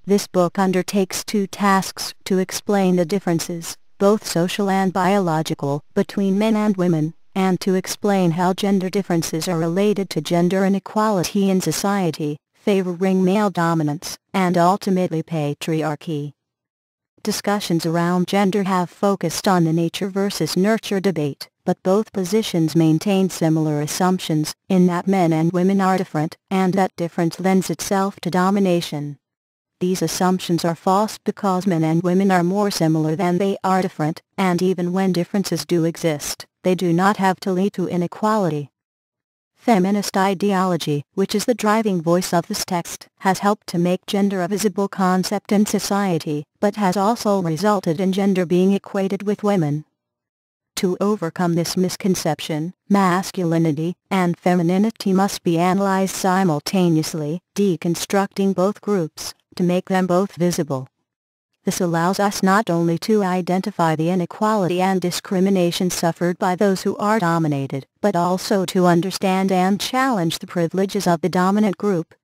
This book undertakes two tasks: to explain the differences, both social and biological, between men and women, and to explain how gender differences are related to gender inequality in society, favoring male dominance, and ultimately patriarchy. Discussions around gender have focused on the nature versus nurture debate, but both positions maintain similar assumptions, in that men and women are different, and that difference lends itself to domination. These assumptions are false because men and women are more similar than they are different, and even when differences do exist, they do not have to lead to inequality. Feminist ideology, which is the driving voice of this text, has helped to make gender a visible concept in society, but has also resulted in gender being equated with women. To overcome this misconception, masculinity and femininity must be analyzed simultaneously, deconstructing both groups, to make them both visible. This allows us not only to identify the inequality and discrimination suffered by those who are dominated, but also to understand and challenge the privileges of the dominant group.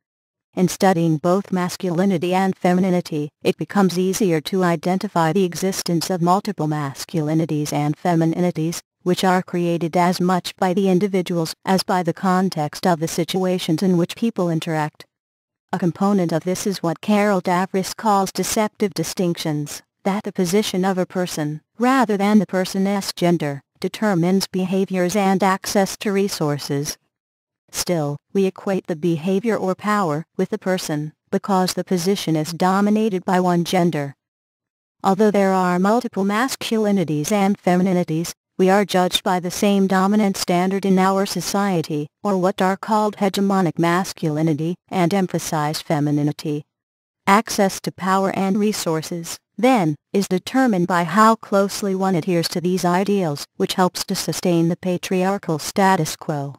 In studying both masculinity and femininity, it becomes easier to identify the existence of multiple masculinities and femininities, which are created as much by the individuals as by the context of the situations in which people interact. A component of this is what Carol Davris calls deceptive distinctions, that the position of a person, rather than the person's gender, determines behaviors and access to resources. Still, we equate the behavior or power with the person, because the position is dominated by one gender. Although there are multiple masculinities and femininities, we are judged by the same dominant standard in our society, or what are called hegemonic masculinity, and emphasized femininity. Access to power and resources, then, is determined by how closely one adheres to these ideals, which helps to sustain the patriarchal status quo.